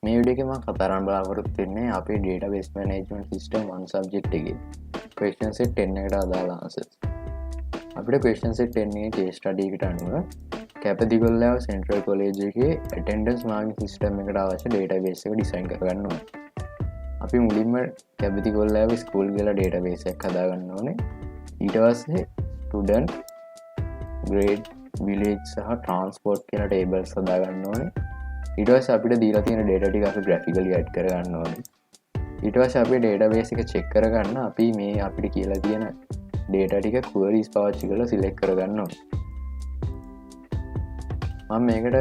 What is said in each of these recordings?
මේ වීඩියෝ එකේ මම කතා කරන්න බලාපොරොත්තු වෙන්නේ අපේ database management system one subject එකේ question set 10 එකට අදාළ answers. අපිට question set 10 එකේ case study එකට අනුව කැපතිගොල්ලව Central College එකේ attendance marking system එකට අවශ්‍ය database එක design කරගන්න ඕනේ. අපි මුලින්ම කැපතිගොල්ලව school කියලා database එකක් හදාගන්න ඕනේ. ඊට පස්සේ student grade village සහ transport කියලා tables හදාගන්න ඕනේ. ඊට පස්සේ අපිට දීලා තියෙන data ටික අපි graphically add කරගන්න ඕනේ. ඊට පස්සේ අපේ database එක check කරගන්න අපි මේ අපිට කියලා තියෙන data ටික queries පාවිච්චි කරලා select කරගන්න ඕනේ. මම මේකට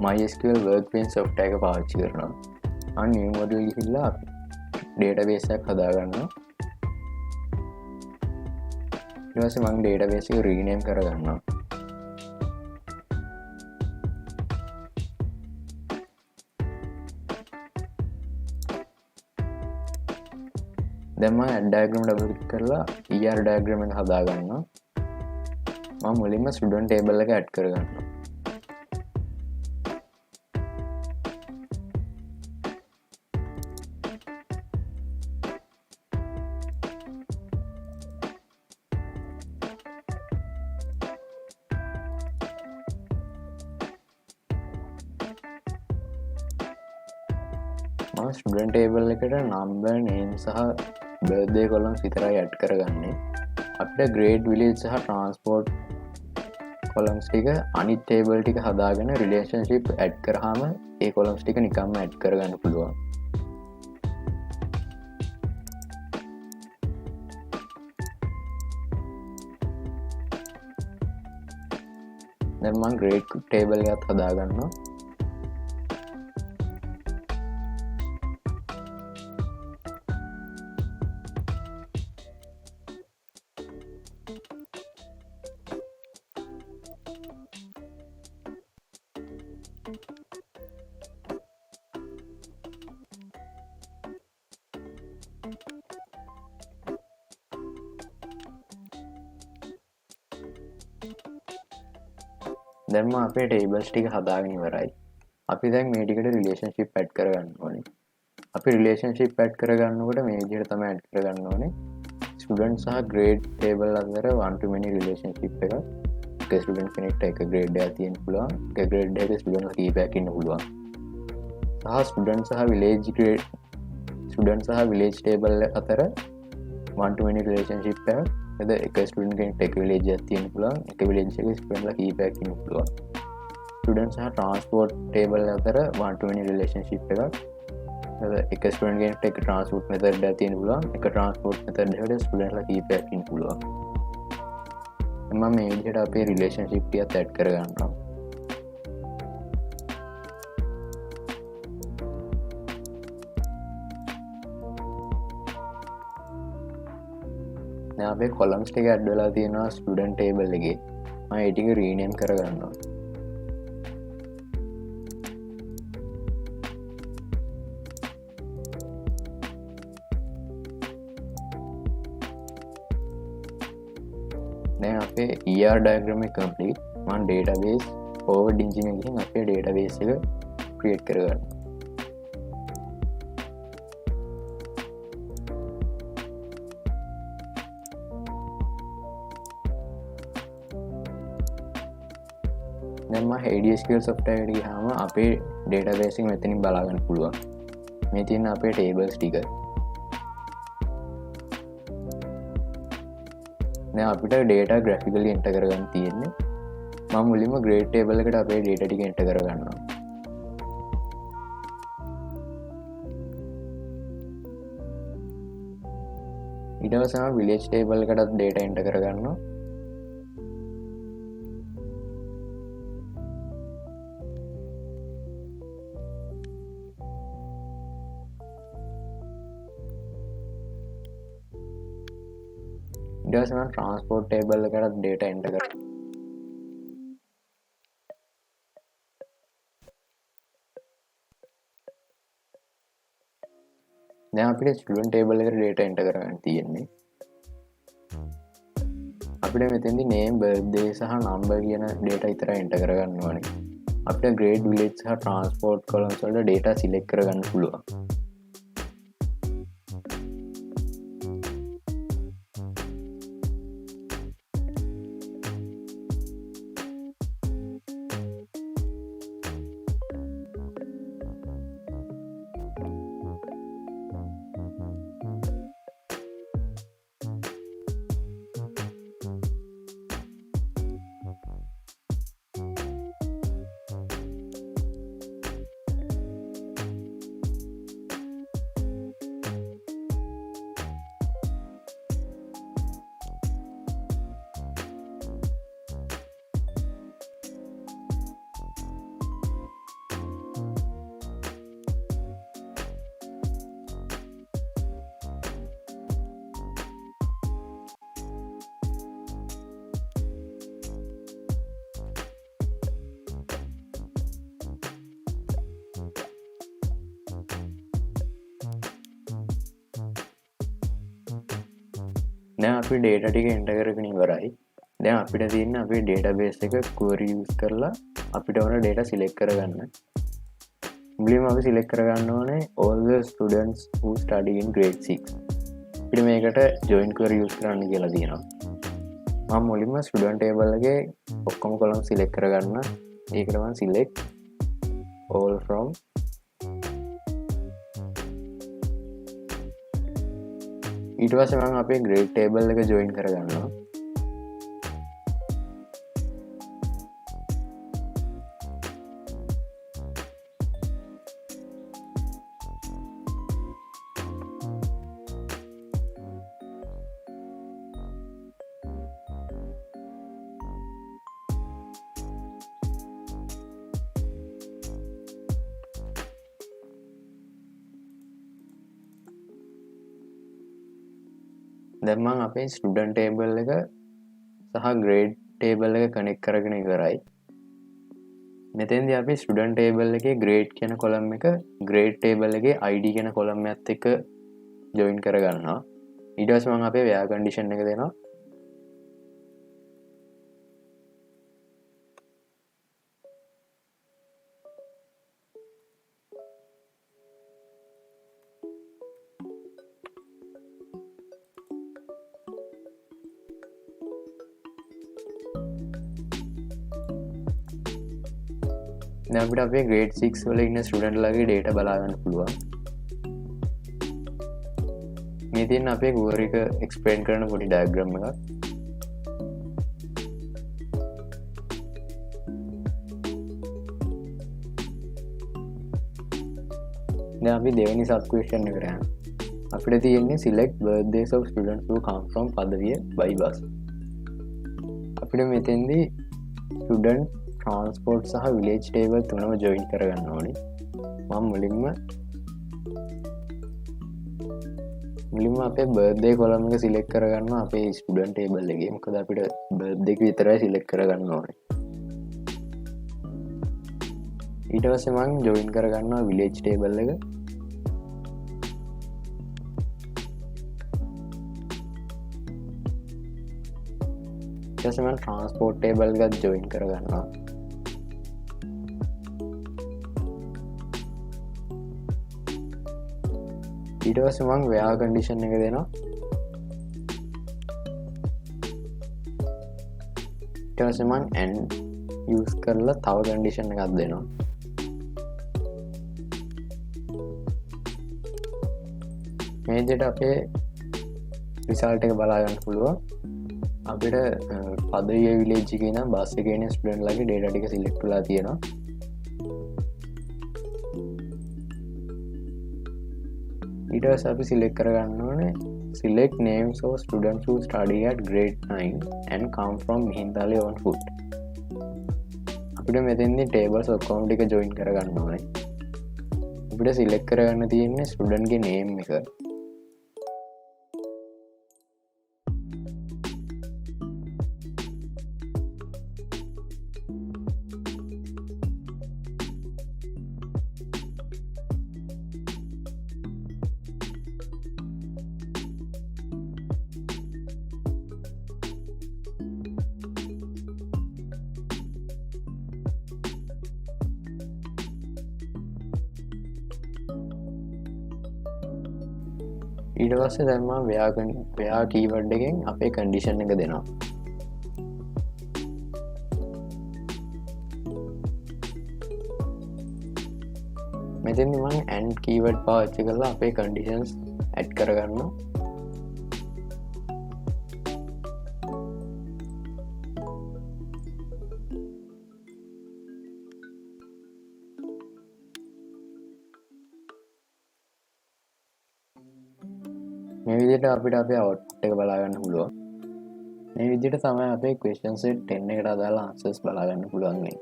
MySQL Workbench software එක පාවිච්චි කරනවා. new module ගිහිල්ලා database එකක් හදාගන්නවා. ඊට පස්සේ මම database එක rename කරගන්නවා. දැන් මම add diagram double click කරලා ER diagram එක හදා ගන්නවා. මම මුලින්ම student table එක add කරගන්නවා. මම student table එකට number name සහ birthday columns විතරයි add කරගන්නේ. අපිට grade village සහ transport columns ටික අනිත් table ටික හදාගෙන relationship add කරාම ඒ columns ටික නිකම්ම add කරගන්න පුළුවන්. දැන් මම grade table එකත් හදාගන්නවා. දැන් මම අපේ tables ටික හදාගෙන ඉවරයි. අපි දැන් මේ ටිකට relationship add කරගන්න ඕනේ. අපි relationship add කරගන්නකොට මේ විදිහට තමයි add කරගන්න ඕනේ. student සහ grade table අතර one to many relationship එකක්. එක student කෙනෙක්ට එක grade එකක් තියෙන්න පුළුවන්. එක grade එකක student කීපයක් ඉන්න පුළුවන්. සහ student සහ village table අතර one to many relationship එකක්. එක ස්ටඩන් කෙනෙක්ට එක විලේජ් එකක් තියෙන්න පුළුවන්. එක විලේජ් එකක ස්ටුඩන්ට්ලා කීපයක් ඉන්න පුළුවන්. ස්ටුඩන්ට් සහ ට්‍රාන්ස්පෝර්ට් ටේබල් අතර one to many relationship එකක්. එක ස්ටුඩන්ට් කෙනෙක්ට එක ට්‍රාන්ස්පෝර්ට් මෙතඩ් එකක් තියෙන්න පුළුවන්. එක ට්‍රාන්ස්පෝර්ට් මෙතඩ් එකකට ස්ටුඩන්ට්ලා කීපයක් ඉන්න පුළුවන්. මම මේ විදිහට අපේ රිලේෂන්ෂිප් ටිකත් ඇඩ් කරගන්නවා. දැන් අපේ columns ටික add වෙලා තියෙනවා student table එකේ. මම ඒ ටික rename කරගන්නවා. දැන් අපේ ER diagram එක complete. මම database forward engine එකකින් අපේ database එක create කරගන්නවා. දැන් මම MySQL software එකට ගියාම අපේ database එක මෙතනින් බලා ගන්න පුළුවන්. මේ තියෙන අපේ tables ටික. දැන් අපිට data graphically enter කරගන්න තියෙන්නේ. මම මුලින්ම grade table එකට අපේ data ටික enter කරගන්නවා. ඊට පස්සේ මම village table එකටත් data enter කරගන්නවා. ඊට පස්සේ මම transport table එකකට data enter කරනවා. දැන් අපිට student table එකට data enter කරගන්න තියෙන්නේ. අපිට මෙතෙන්දි name birthday සහ number කියන data විතරයි enter කරගන්න ඕනේ. අපිට grade village සහ transport columns වල data select කරගන්න පුළුවන්. දැන් අපි data ටික enter කරගෙන ඉවරයි. දැන් අපිට තියෙන්නේ අපේ database එක query use කරලා අපිට ඕන data select කරගන්න. මුලින්ම අපි select කරගන්න ඕනේ all the students who study in grade 6. අපිට මේකට join query use කරන්න කියලා තියෙනවා. මම මුලින්ම student table එකේ ඔක්කොම column select කරගන්න. ඒකට මම select all from ඊට පස්සේ මම අපේ grade table එක join කරගන්නවා. දැන් මම අපේ student table එක සහ grade table එක connect කරගෙන ඉවරයි. මෙතෙන්දී අපි student table එකේ grade කියන column එක grade table එකේ id කියන column එකත් එක්ක join කරගන්නවා. ඊට පස්සේ මම අපේ where condition එක දෙනවා. දැන් අපිට අපේ grade 6 වල ඉන්න ස්ටුඩන්ට් ලාගේ data බලා ගන්න පුළුවන්. මේ තියෙන අපේ query එක explain කරන පොඩි diagram එකක්. දැන් අපි දෙවෙනි sub question එකට යනවා. අපිට තියෙන්නේ select birthdays of students who come from Padaviya by bus. අපිට මෙතෙන්දී student transport සහ village table තුනම join කරගන්න ඕනේ. මම මුලින්ම අපේ birthday column එක select කරගන්නවා අපේ student table එකේ. මොකද අපිට birthday එක විතරයි select කරගන්න ඕනේ. ඊට පස්සේ මම join කරගන්නවා village table එක. ඊට පස්සේ මම transport table එකත් join කරගන්නවා. ඊට පස්සේ මම where condition එක දෙනවා. ඊට පස්සේ මම and use කරලා තව condition එකක් දෙනවා. මේ විදිහට අපේ result එක බලා ගන්න පුළුවන්. අපිට පදවිය village එකේ ඉඳන් බස් එකේ ඉන්න ස්ටුඩන්ට් ලාගේ data ටික select වෙලා තියෙනවා. ඊට පස්සේ අපි select කරගන්න ඕනේ select names of students who study at grade 9 and come from Mihinthale on foot. අපිට මෙතෙන්දී tables ඔක්කොම ටික join කරගන්න ඕනේ. අපිට select කරගන්න තියෙන්නේ student ගේ name එක. ඊට පස්සේ දැන් මම where keyword එකෙන් අපේ condition එක දෙනවා. මෙතෙන්දි මම and keyword පාවිච්චි කරලා අපේ conditions add කරගන්නවා. මේ විදිහට අපිට අපේ output එක බලා ගන්න පුළුවන්. මේ විදිහට තමයි අපේ question set 10 එකට අදාළ answers බලා ගන්න පුළුවන්.